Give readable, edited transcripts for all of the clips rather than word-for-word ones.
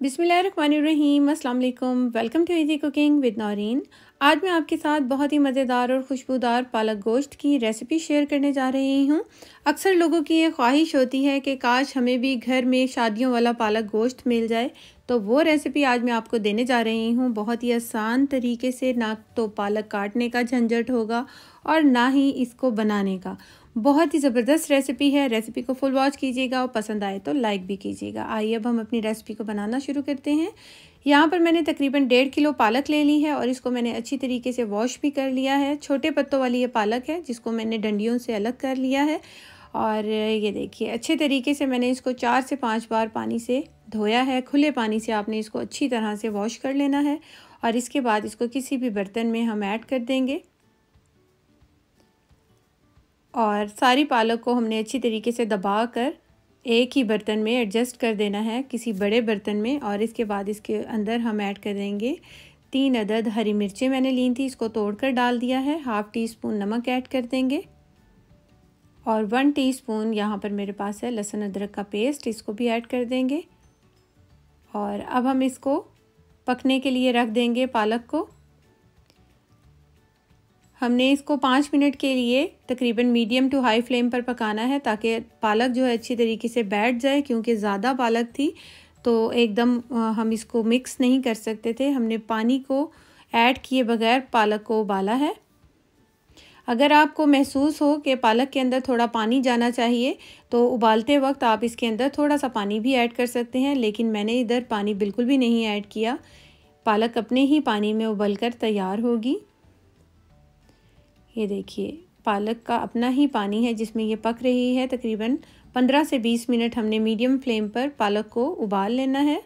बिस्मिल्लाहिर्रहमानिर्रहीम, अस्सलाम वालेकुम। Welcome to easy cooking with Naureen. आज मैं आपके साथ बहुत ही मज़ेदार और खुशबूदार पालक गोश्त की रेसिपी शेयर करने जा रही हूँ। अक्सर लोगों की ये ख्वाहिश होती है कि काश हमें भी घर में शादियों वाला पालक गोश्त मिल जाए, तो वो रेसिपी आज मैं आपको देने जा रही हूँ। बहुत ही आसान तरीके से, ना तो पालक काटने का झंझट होगा और ना ही इसको बनाने का। बहुत ही ज़बरदस्त रेसिपी है। रेसिपी को फुल वॉच कीजिएगा और पसंद आए तो लाइक भी कीजिएगा। आइए अब हम अपनी रेसिपी को बनाना शुरू करते हैं। यहाँ पर मैंने तकरीबन 1.5 किलो पालक ले ली है और इसको मैंने अच्छी तरीके से वॉश भी कर लिया है। छोटे पत्तों वाली ये पालक है जिसको मैंने डंडियों से अलग कर लिया है। और ये देखिए, अच्छे तरीके से मैंने इसको 4 से 5 बार पानी से धोया है। खुले पानी से आपने इसको अच्छी तरह से वॉश कर लेना है और इसके बाद इसको किसी भी बर्तन में हम ऐड कर देंगे। और सारी पालक को हमने अच्छी तरीके से दबा कर एक ही बर्तन में एडजस्ट कर देना है, किसी बड़े बर्तन में। और इसके बाद इसके अंदर हम ऐड कर देंगे 3 अदद हरी मिर्चें मैंने ली थी, इसको तोड़कर डाल दिया है। 1/2 टीस्पून नमक ऐड कर देंगे और 1 टीस्पून यहाँ पर मेरे पास है लहसुन अदरक का पेस्ट, इसको भी ऐड कर देंगे। और अब हम इसको पकने के लिए रख देंगे पालक को। हमने इसको 5 मिनट के लिए तकरीबन मीडियम टू हाई फ्लेम पर पकाना है ताकि पालक जो है अच्छी तरीके से बैठ जाए, क्योंकि ज़्यादा पालक थी तो एकदम हम इसको मिक्स नहीं कर सकते थे। हमने पानी को ऐड किए बगैर पालक को उबाला है। अगर आपको महसूस हो कि पालक के अंदर थोड़ा पानी जाना चाहिए तो उबालते वक्त आप इसके अंदर थोड़ा सा पानी भी ऐड कर सकते हैं, लेकिन मैंने इधर पानी बिल्कुल भी नहीं ऐड किया। पालक अपने ही पानी में उबल कर तैयार होगी। ये देखिए, पालक का अपना ही पानी है जिसमें ये पक रही है। तकरीबन 15 से 20 मिनट हमने मीडियम फ्लेम पर पालक को उबाल लेना है।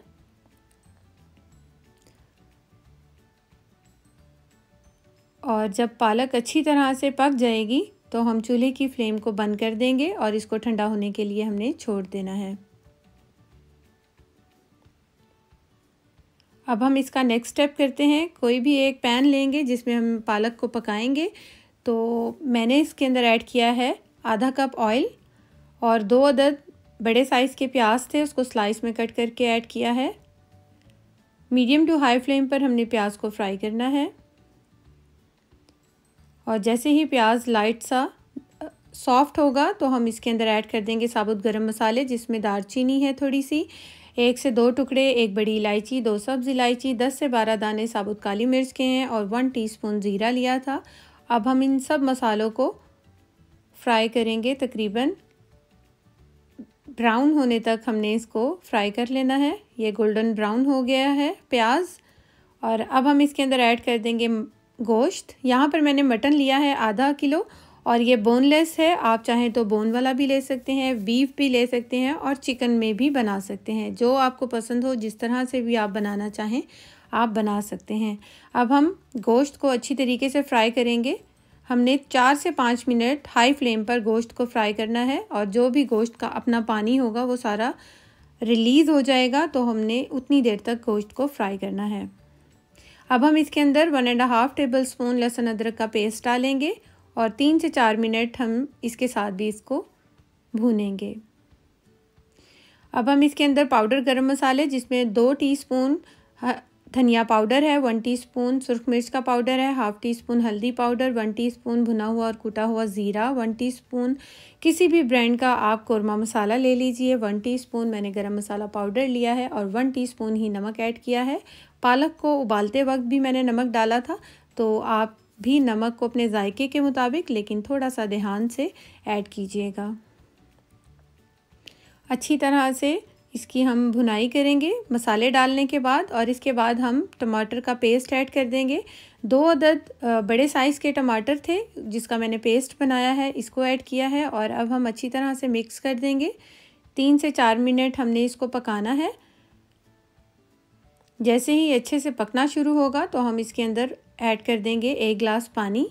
और जब पालक अच्छी तरह से पक जाएगी तो हम चूल्हे की फ्लेम को बंद कर देंगे और इसको ठंडा होने के लिए हमने छोड़ देना है। अब हम इसका नेक्स्ट स्टेप करते हैं। कोई भी एक पैन लेंगे जिसमें हम पालक को पकाएंगे। तो मैंने इसके अंदर ऐड किया है आधा कप ऑयल और 2 अदद बड़े साइज़ के प्याज थे, उसको स्लाइस में कट करके ऐड किया है। मीडियम टू हाई फ्लेम पर हमने प्याज को फ्राई करना है। और जैसे ही प्याज लाइट सा सॉफ्ट होगा तो हम इसके अंदर ऐड कर देंगे साबुत गरम मसाले, जिसमें दालचीनी है थोड़ी सी, 1 से 2 टुकड़े, 1 बड़ी इलायची, 2 सब्ज़ इलायची, 10 से 12 दाने साबुत काली मिर्च के हैं और 1 टीस्पून ज़ीरा लिया था। अब हम इन सब मसालों को फ्राई करेंगे। तकरीबन ब्राउन होने तक हमने इसको फ्राई कर लेना है। ये गोल्डन ब्राउन हो गया है प्याज। और अब हम इसके अंदर ऐड कर देंगे गोश्त। यहाँ पर मैंने मटन लिया है आधा किलो और ये बोनलेस है। आप चाहें तो बोन वाला भी ले सकते हैं, बीफ भी ले सकते हैं और चिकन में भी बना सकते हैं। जो आपको पसंद हो, जिस तरह से भी आप बनाना चाहें आप बना सकते हैं। अब हम गोश्त को अच्छी तरीके से फ्राई करेंगे। हमने 4 से 5 मिनट हाई फ्लेम पर गोश्त को फ्राई करना है और जो भी गोश्त का अपना पानी होगा वो सारा रिलीज़ हो जाएगा, तो हमने उतनी देर तक गोश्त को फ्राई करना है। अब हम इसके अंदर 1.5 टेबल स्पून लहसुन अदरक का पेस्ट डालेंगे और 3 से 4 मिनट हम इसके साथ भी इसको भूनेंगे। अब हम इसके अंदर पाउडर गरम मसाले, जिसमें 2 टीस्पून धनिया पाउडर है, 1 टीस्पून सुर्ख मिर्च का पाउडर है, 1/2 टीस्पून हल्दी पाउडर, 1 टीस्पून भुना हुआ और कूटा हुआ ज़ीरा, 1 टीस्पून किसी भी ब्रांड का आप कौरमा मसाला ले लीजिए, 1 टीस्पून मैंने गरम मसाला पाउडर लिया है और 1 टीस्पून ही नमक ऐड किया है। पालक को उबालते वक्त भी मैंने नमक डाला था, तो आप भी नमक को अपने जायके के मुताबिक लेकिन थोड़ा सा ध्यान से ऐड कीजिएगा। अच्छी तरह से इसकी हम भुनाई करेंगे मसाले डालने के बाद। और इसके बाद हम टमाटर का पेस्ट ऐड कर देंगे। 2 अदद बड़े साइज़ के टमाटर थे जिसका मैंने पेस्ट बनाया है, इसको ऐड किया है और अब हम अच्छी तरह से मिक्स कर देंगे। 3 से 4 मिनट हमने इसको पकाना है। जैसे ही अच्छे से पकना शुरू होगा तो हम इसके अंदर ऐड कर देंगे 1 गिलास पानी।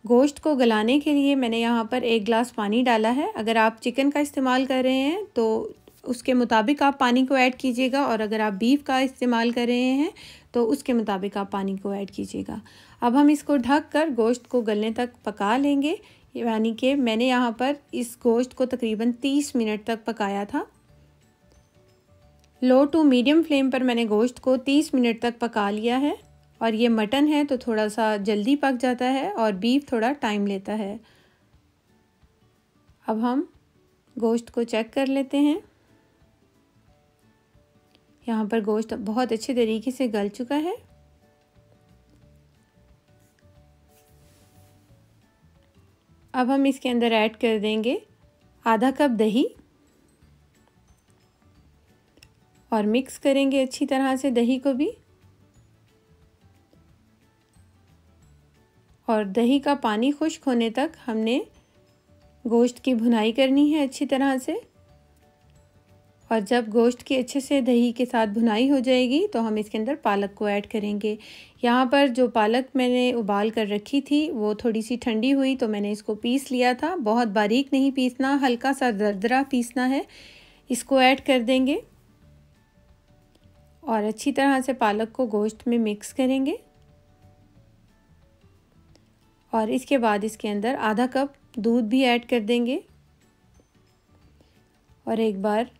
गोश्त को गलाने के लिए मैंने यहाँ पर 1 गिलास पानी डाला है। अगर आप चिकन का इस्तेमाल कर रहे हैं तो उसके मुताबिक आप पानी को ऐड कीजिएगा और अगर आप बीफ का इस्तेमाल कर रहे हैं तो उसके मुताबिक आप पानी को ऐड कीजिएगा। अब हम इसको ढक कर गोश्त को गलने तक पका लेंगे। यानी कि मैंने यहाँ पर इस गोश्त को तकरीबन 30 मिनट तक पकाया था। लो टू मीडियम फ्लेम पर मैंने गोश्त को 30 मिनट तक पका लिया है। और ये मटन है तो थोड़ा सा जल्दी पक जाता है और बीफ थोड़ा टाइम लेता है। अब हम गोश्त को चेक कर लेते हैं। यहाँ पर गोश्त बहुत अच्छे तरीके से गल चुका है। अब हम इसके अंदर ऐड कर देंगे आधा कप दही और मिक्स करेंगे अच्छी तरह से दही को भी। और दही का पानी खुश्क होने तक हमने गोश्त की भुनाई करनी है अच्छी तरह से। और जब गोश्त की अच्छे से दही के साथ भुनाई हो जाएगी तो हम इसके अंदर पालक को ऐड करेंगे। यहाँ पर जो पालक मैंने उबाल कर रखी थी वो थोड़ी सी ठंडी हुई तो मैंने इसको पीस लिया था। बहुत बारीक नहीं पीसना, हल्का सा दरदरा पीसना है। इसको ऐड कर देंगे और अच्छी तरह से पालक को गोश्त में मिक्स करेंगे। और इसके बाद इसके अंदर आधा कप दूध भी ऐड कर देंगे और एक बार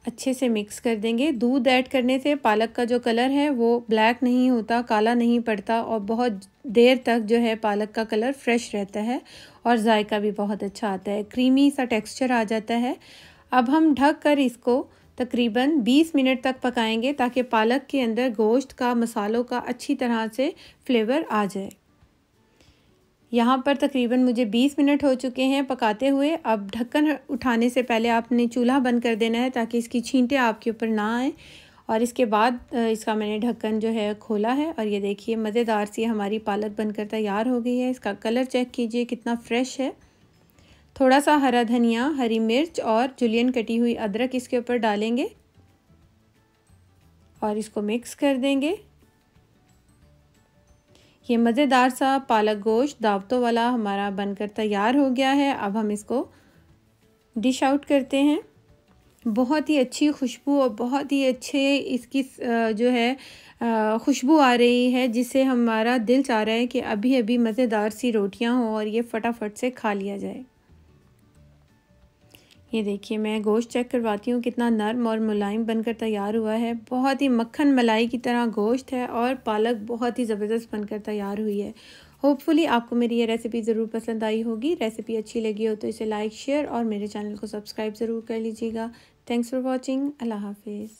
अच्छे से मिक्स कर देंगे। दूध ऐड करने से पालक का जो कलर है वो ब्लैक नहीं होता, काला नहीं पड़ता और बहुत देर तक जो है पालक का कलर फ्रेश रहता है और जायका भी बहुत अच्छा आता है, क्रीमी सा टेक्सचर आ जाता है। अब हम ढक कर इसको तकरीबन 20 मिनट तक पकाएंगे ताकि पालक के अंदर गोश्त का, मसालों का अच्छी तरह से फ्लेवर आ जाए। यहाँ पर तकरीबन मुझे 20 मिनट हो चुके हैं पकाते हुए। अब ढक्कन उठाने से पहले आपने चूल्हा बंद कर देना है ताकि इसकी छींटे आपके ऊपर ना आए। और इसके बाद इसका मैंने ढक्कन जो है खोला है और ये देखिए मज़ेदार सी हमारी पालक बनकर तैयार हो गई है। इसका कलर चेक कीजिए कितना फ़्रेश है। थोड़ा सा हरा धनिया, हरी मिर्च और जुलियन कटी हुई अदरक इसके ऊपर डालेंगे और इसको मिक्स कर देंगे। ये मज़ेदार सा पालक गोश्त दावतों वाला हमारा बनकर तैयार हो गया है। अब हम इसको डिश आउट करते हैं। बहुत ही अच्छी खुशबू और बहुत ही अच्छे इसकी जो है खुशबू आ रही है जिससे हमारा दिल चाह रहा है कि अभी अभी मज़ेदार सी रोटियां हों और ये फटाफट से खा लिया जाए। ये देखिए मैं गोश्त चेक करवाती हूँ कितना नरम और मुलायम बनकर तैयार हुआ है। बहुत ही मक्खन मलाई की तरह गोश्त है और पालक बहुत ही ज़बरदस्त बनकर तैयार हुई है। होपफुली आपको मेरी ये रेसिपी ज़रूर पसंद आई होगी। रेसिपी अच्छी लगी हो तो इसे लाइक, शेयर और मेरे चैनल को सब्सक्राइब ज़रूर कर लीजिएगा। Thanks for watching. अल्लाह हाफिज़।